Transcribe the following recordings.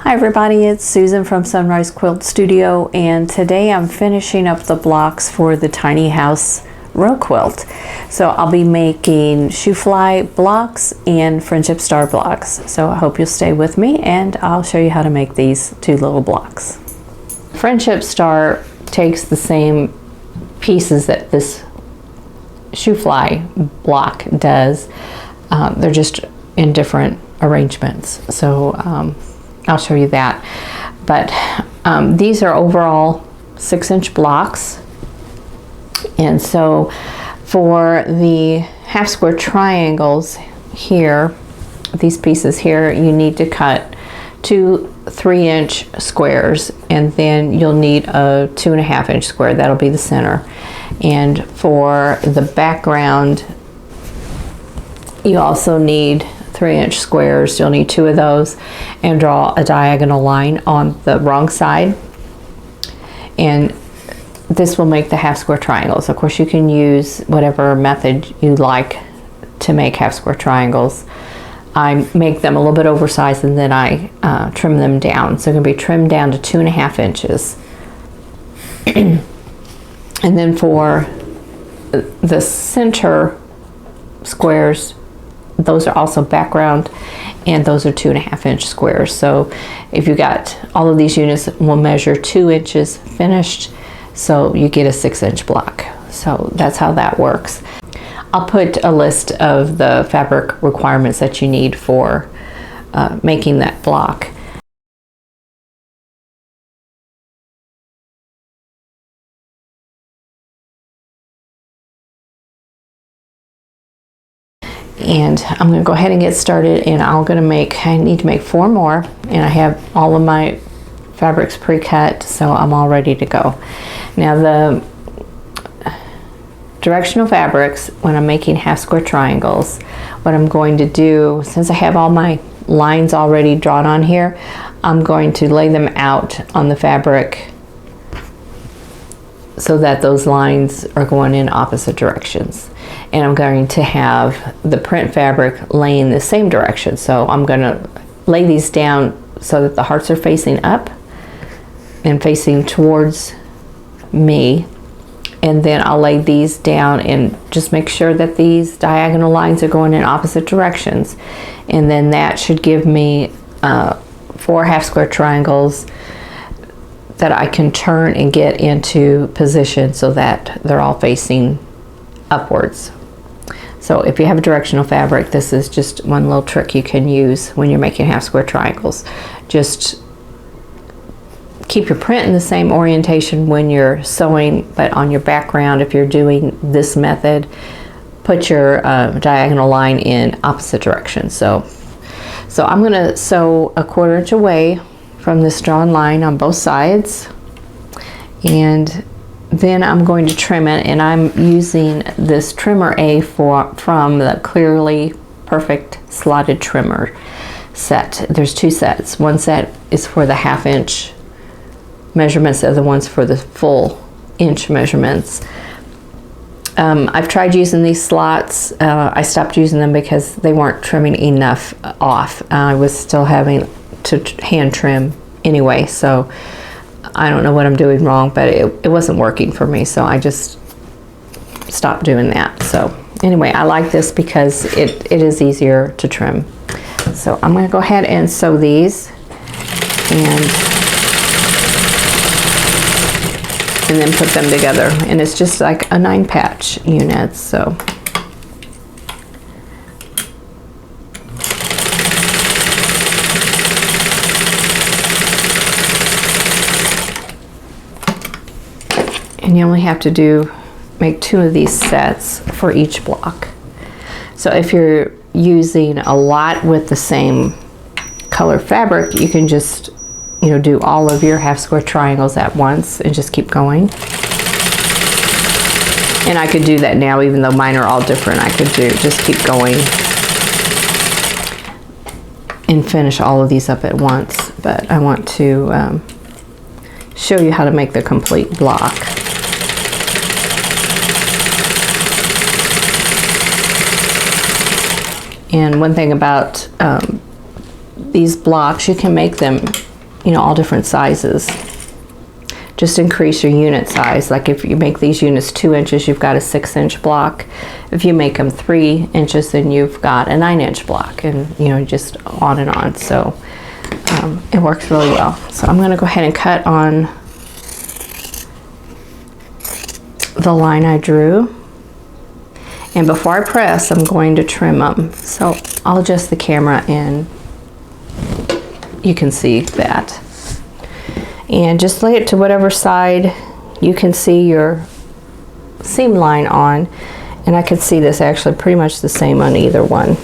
Hi everybody, it's Susan from Sunrise Quilt Studio, and today I'm finishing up the blocks for the Tiny House Row Quilt. So I'll be making Shoo Fly blocks and Friendship Star blocks. So I hope you'll stay with me and I'll show you how to make these two little blocks. Friendship Star takes the same pieces that this Shoo Fly block does. They're just in different arrangements. So I'll show you that. But these are overall 6-inch blocks. And so for the half square triangles here, these pieces here, you need to cut 2 3-inch squares, and then you'll need a 2.5-inch square. That'll be the center. And for the background, you also need 3-inch squares. You'll need 2 of those, and draw a diagonal line on the wrong side, and this will make the half square triangles. Of course, you can use whatever method you like to make half square triangles. I make them a little bit oversized, and then I trim them down, so they're going to be trimmed down to 2.5 inches. And then for the center squares, those are also background, and those are 2.5-inch squares. So if you got all of these units, will measure 2 inches finished, so you get a 6-inch block. So that's how that works. I'll put a list of the fabric requirements that you need for making that block. And I'm going to go ahead and get started, and I need to make 4 more, and I have all of my fabrics pre-cut, so I'm all ready to go. Now the directional fabrics, when I'm making half square triangles, what I'm going to do, since I have all my lines already drawn on here, I'm going to lay them out on the fabric so that those lines are going in opposite directions. And I'm going to have the print fabric laying the same direction. So I'm going to lay these down so that the hearts are facing up and facing towards me. And then I'll lay these down and just make sure that these diagonal lines are going in opposite directions. And then that should give me 4 half square triangles that I can turn and get into position so that they're all facing upwards. So if you have a directional fabric, this is just one little trick you can use when you're making half square triangles. Just keep your print in the same orientation when you're sewing, but on your background, if you're doing this method, put your diagonal line in opposite directions. So I'm going to sew a 1/4 inch away from this drawn line on both sides, and then I'm going to trim it, and I'm using this trimmer A from the Clearly Perfect Slotted Trimmer set. There's 2 sets. One set is for the 1/2 inch measurements, the other one's for the full inch measurements. I've tried using these slots. I stopped using them because they weren't trimming enough off. I was still having to hand trim anyway, so I don't know what I'm doing wrong, but it wasn't working for me, so I just stopped doing that. So anyway, I like this because it is easier to trim. So I'm going to go ahead and sew these, and then put them together, and it's just like a 9-patch unit. So and you only have to make 2 of these sets for each block. So if you're using a lot with the same color fabric, you can just do all of your half square triangles at once and just keep going. And I could do that now, even though mine are all different. I could just keep going and finish all of these up at once, but I want to show you how to make the complete block. And one thing about these blocks, you can make them you know, all different sizes. Just increase your unit size. Like if you make these units 2 inches, you've got a 6-inch block. If you make them 3 inches, then you've got a 9-inch block, and you know, just on and on. So it works really well. So I'm going to go ahead and cut on the line I drew. And before I press, I'm going to trim them. So I'll adjust the camera and you can see that. And just lay it to whatever side you can see your seam line on. And I can see this actually pretty much the same on either one.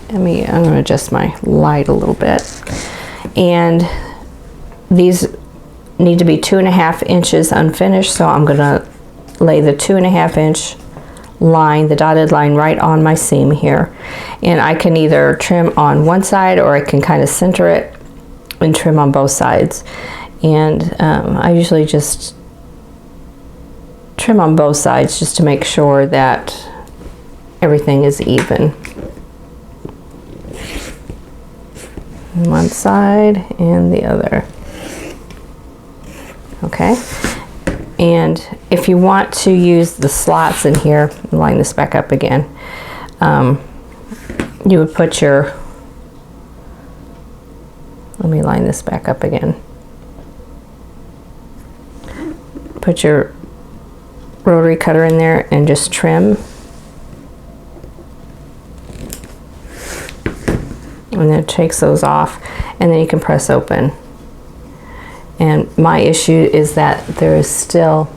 I'm going to adjust my light a little bit. And these need to be 2.5 inches unfinished, so I'm going to lay the 2.5 inch line, the dotted line, right on my seam here. And I can either trim on one side, or I can kind of center it and trim on both sides. And I usually just trim on both sides just to make sure that everything is even. One side and the other. Okay. And if you want to use the slots in here, line this back up again, you would put your, let me line this back up again. Put your rotary cutter in there and just trim. And then it takes those off, and then you can press open. And my issue is that there is still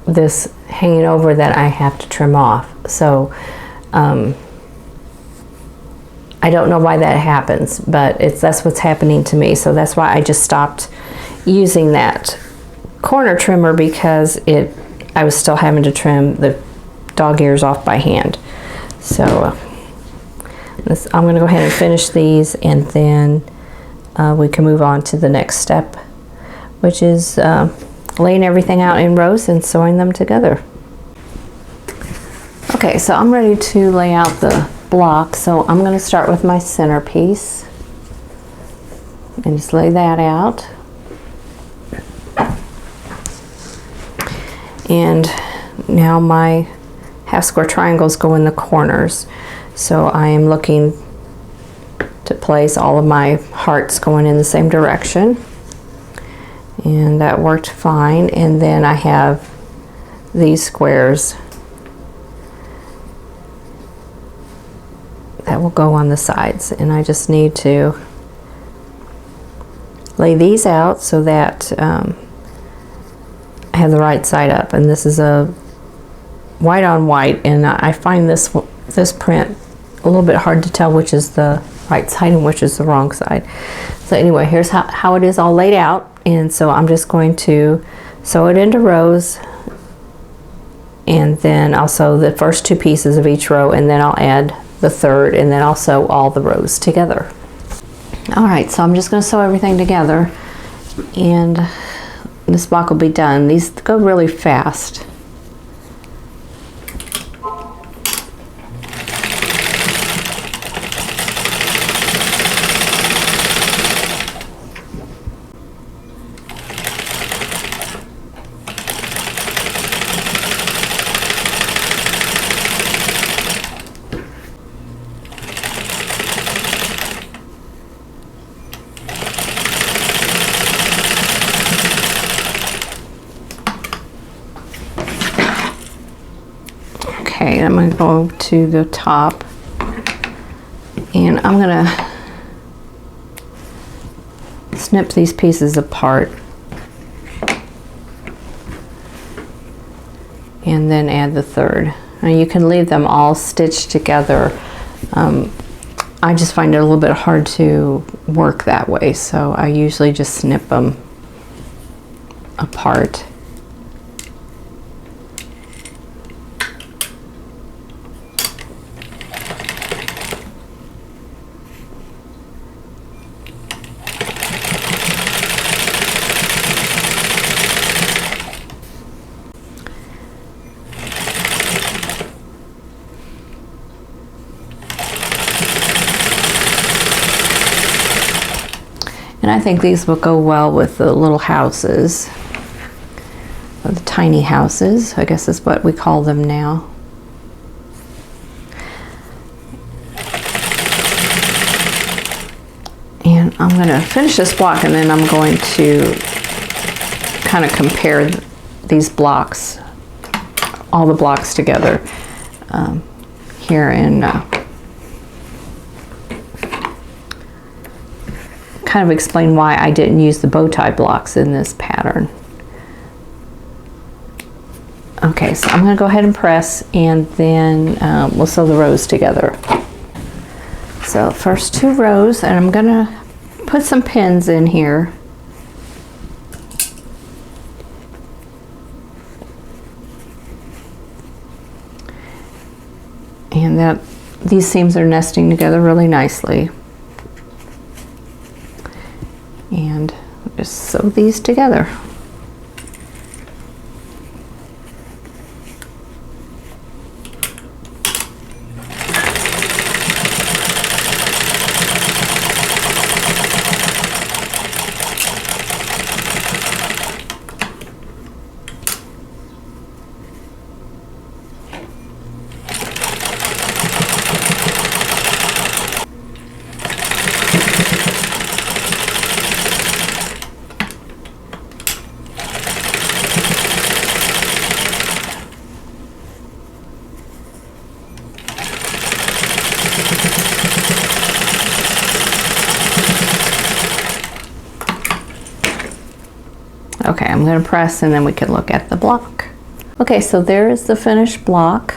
this hanging over that I have to trim off. So I don't know why that happens, but that's what's happening to me. So that's why I just stopped using that corner trimmer, because I was still having to trim the dog ears off by hand. So I'm going to go ahead and finish these, and then we can move on to the next step, which is laying everything out in rows and sewing them together. Okay, so I'm ready to lay out the block. So I'm going to start with my centerpiece and just lay that out. And now my half square triangles go in the corners. So I am looking to place all of my hearts going in the same direction. And that worked fine. And then I have these squares that will go on the sides. And I just need to lay these out so that I have the right side up. And this is a white on white, and I find this print a little bit hard to tell which is the right side and which is the wrong side. So anyway, here's how it is all laid out. And so I'm just going to sew it into rows, and then I'll sew the first 2 pieces of each row, and then I'll add the third, and then I'll sew all the rows together. All right, so I'm just going to sew everything together, and this block will be done. These go really fast. Okay, I'm going to go to the top, and I'm going to snip these pieces apart and then add the third. Now you can leave them all stitched together. I just find it a little bit hard to work that way, so I usually just snip them apart. And I think these will go well with the little houses, or the tiny houses, I guess is what we call them now. And I'm going to finish this block, and then I'm going to kind of compare these blocks, all the blocks together here, and kind of explain why I didn't use the bow tie blocks in this pattern. Okay, so I'm going to go ahead and press, and then we'll sew the rows together. So first 2 rows, and I'm going to put some pins in here. And these seams are nesting together really nicely. And just sew these together. Okay, I'm going to press, and then we can look at the block. Okay, so there is the finished block.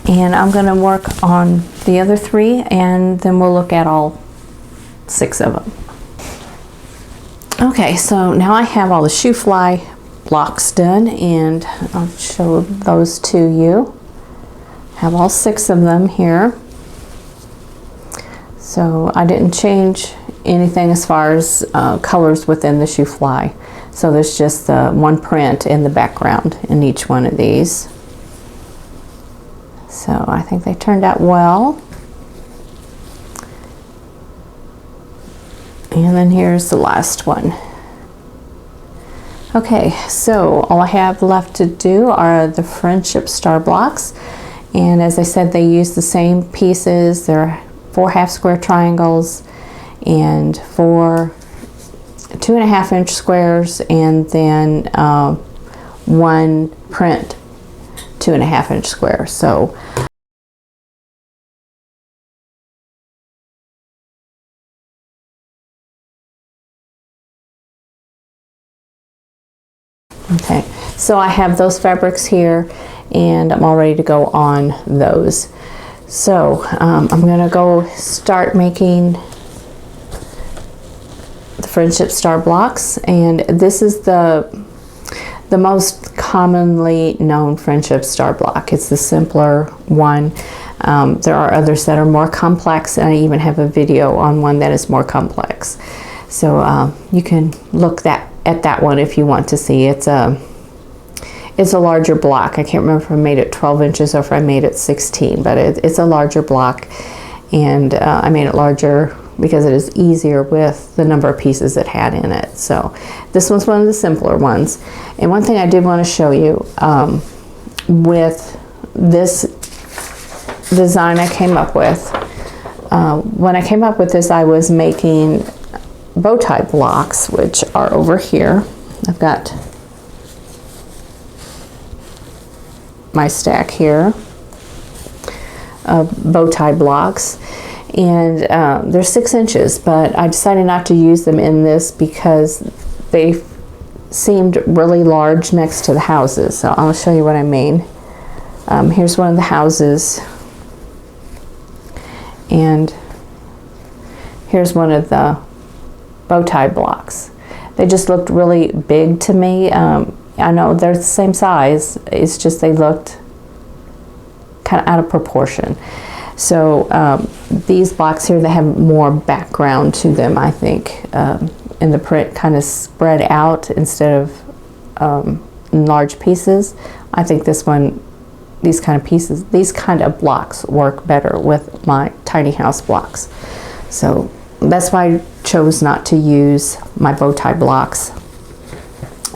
And I'm going to work on the other 3, and then we'll look at all 6 of them. Okay, so now I have all the Shoo Fly blocks done, and I'll show those to you. I have all 6 of them here. So I didn't change anything as far as colors within the Shoo Fly. So there's just the one print in the background in each one of these. So I think they turned out well. And then here's the last one. Okay, so all I have left to do are the friendship star blocks. And as I said, they use the same pieces. They're 4 half square triangles and 4 2.5-inch squares, and then 1 print 2.5-inch square. So okay, so I have those fabrics here, and I'm all ready to go on those. So I'm gonna go start making the friendship star blocks, and this is the most commonly known friendship star block. It's the simpler one. There are others that are more complex, and I even have a video on one that is more complex. So you can look at that one if you want to see. It's a larger block. I can't remember if I made it 12 inches or if I made it 16, but it's a larger block, and I made it larger because it is easier with the number of pieces it had in it. So this one's one of the simpler ones. And one thing I did want to show you, with this design I came up with, when I came up with this, I was making bow tie blocks, which are over here. I've got my stack here of bow tie blocks, and they're 6 inches, but I decided not to use them in this because they seemed really large next to the houses. So I'll show you what I mean. Here's one of the houses, and here's one of the bow tie blocks. They just looked really big to me. I know they're the same size, it's just they looked kind of out of proportion. So these blocks here, they have more background to them, I think, and the print kind of spread out instead of in large pieces. I think this one these kind of pieces, these kind of blocks work better with my tiny house blocks. So that's why I chose not to use my bow tie blocks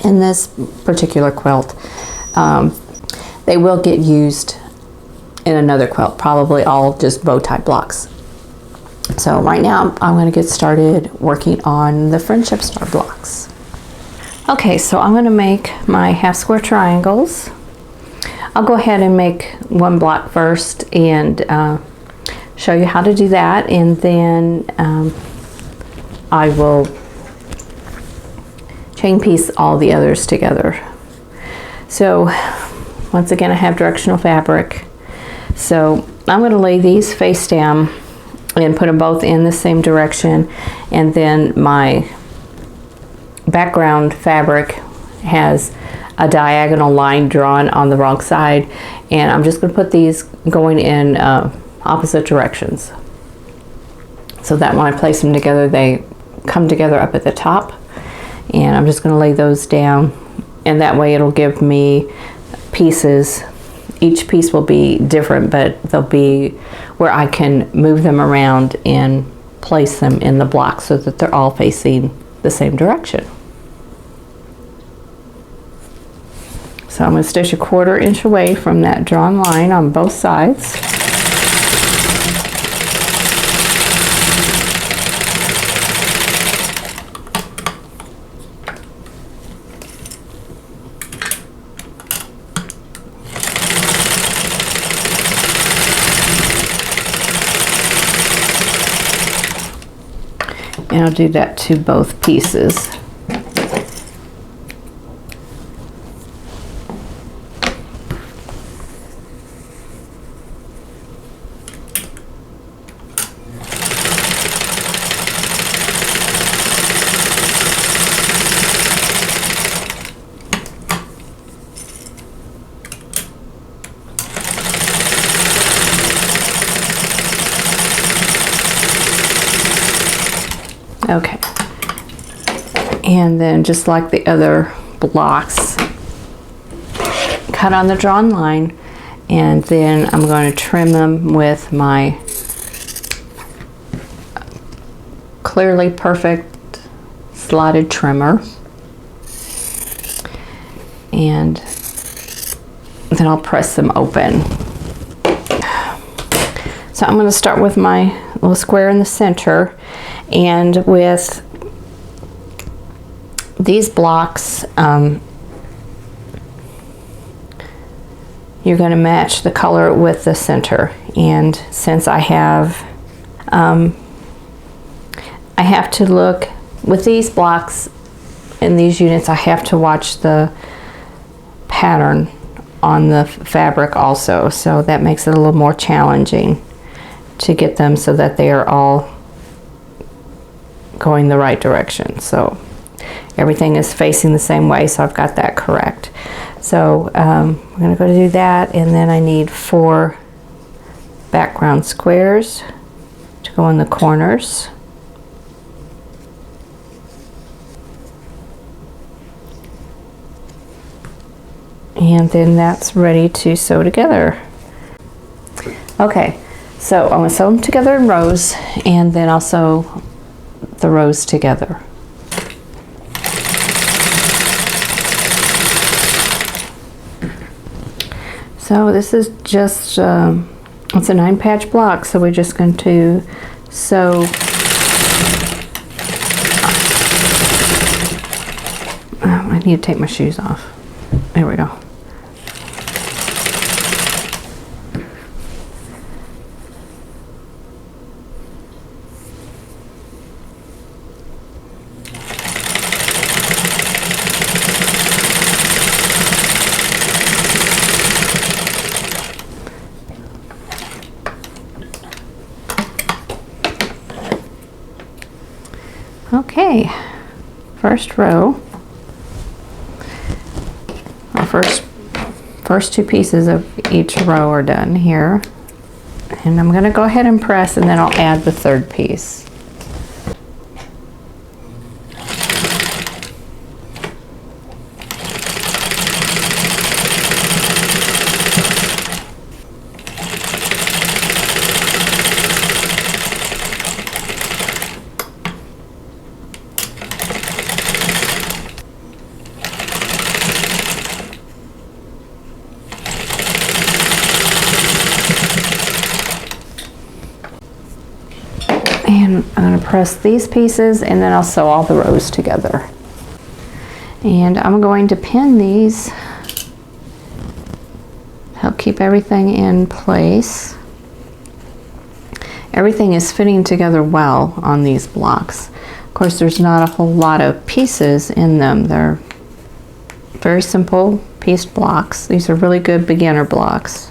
in this particular quilt. They will get used in another quilt, probably all just bow tie blocks. So right now I'm going to get started working on the friendship star blocks. Okay, so I'm going to make my half square triangles. I'll go ahead and make one block first and show you how to do that, and then I will chain piece all the others together. So once again, I have directional fabric. So I'm going to lay these face down and put them both in the same direction, and then my background fabric has a diagonal line drawn on the wrong side, and I'm just going to put these going in opposite directions so that when I place them together they come together up at the top. And I'm just going to lay those down, and that way it'll give me pieces. Each piece will be different, but they'll be where I can move them around and place them in the block so that they're all facing the same direction. So I'm going to stitch a 1/4 inch away from that drawn line on both sides. And I'll do that to both pieces. Okay, and then just like the other blocks, cut on the drawn line, and then I'm going to trim them with my Clearly Perfect slotted trimmer, and then I'll press them open. So I'm going to start with my little square in the center, and with these blocks you're going to match the color with the center. And since I have to look with these blocks in these units, I have to watch the pattern on the fabric also, so that makes it a little more challenging to get them so that they are all going the right direction. So everything is facing the same way, so I've got that correct. So I'm going to go to do that, and then I need 4 background squares to go in the corners. And then that's ready to sew together. Okay, so I'm going to sew them together in rows, and then I'll sew the rows together. So this is just, it's a 9-patch block, so we're just going to sew. I need to take my shoes off. There we go. Okay, first row, our first 2 pieces of each row are done here, and I'm going to go ahead and press, and then I'll add the 3rd piece. And I'm going to press these pieces and then I'll sew all the rows together. And I'm going to pin these, help keep everything in place. Everything is fitting together well on these blocks. Of course, there's not a whole lot of pieces in them. They're very simple pieced blocks. These are really good beginner blocks.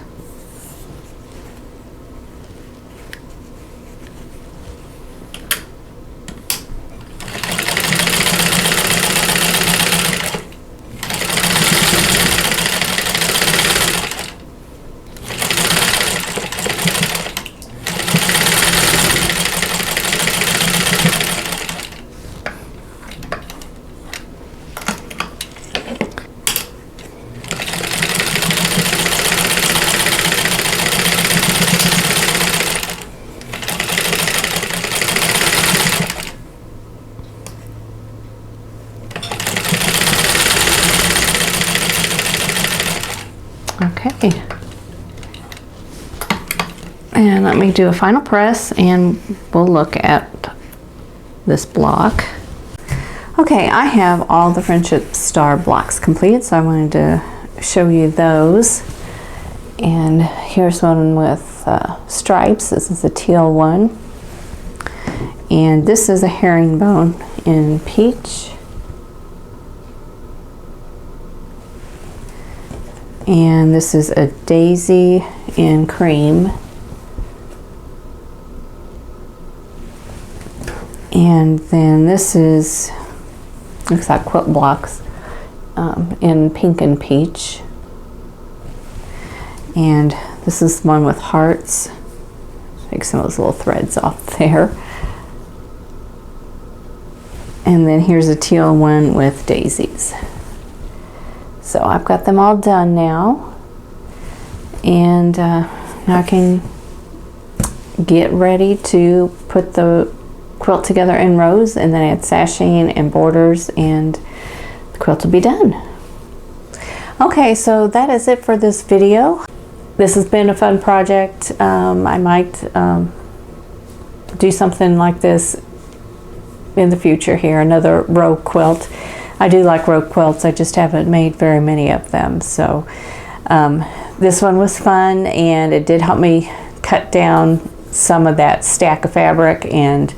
Okay, and let me do a final press and we'll look at this block. Okay, I have all the Friendship Star blocks completed, so I wanted to show you those. And here's one with stripes. This is a teal one, and this is a herringbone in peach. And this is a daisy in cream. And then this is, looks like quilt blocks in pink and peach. And this is one with hearts. Take some of those little threads off there. And then here's a teal one with daisies. So I've got them all done now, and now I can get ready to put the quilt together in rows and then add sashing and borders, and the quilt will be done. Okay, so that is it for this video. This has been a fun project. I might do something like this in the future here, another row quilt. I do like row quilts, I just haven't made very many of them. So this one was fun, and it did help me cut down some of that stack of fabric and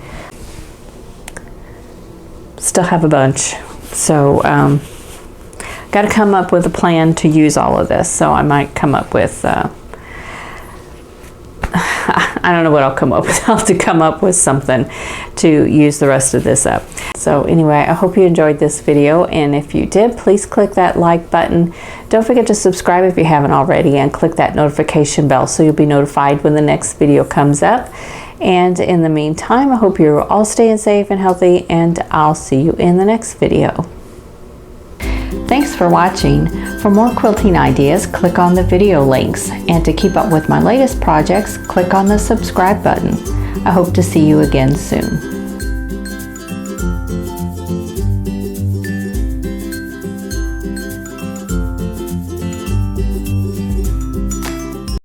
still have a bunch. So got to come up with a plan to use all of this. So I might come up with I don't know what I'll come up with. I'll have to come up with something to use the rest of this up. So anyway, I hope you enjoyed this video, and if you did, please click that like button. Don't forget to subscribe if you haven't already, and click that notification bell so you'll be notified when the next video comes up. And in the meantime, I hope you're all staying safe and healthy, and I'll see you in the next video. Thanks for watching. For more quilting ideas, click on the video links, and to keep up with my latest projects, click on the subscribe button. I hope to see you again soon.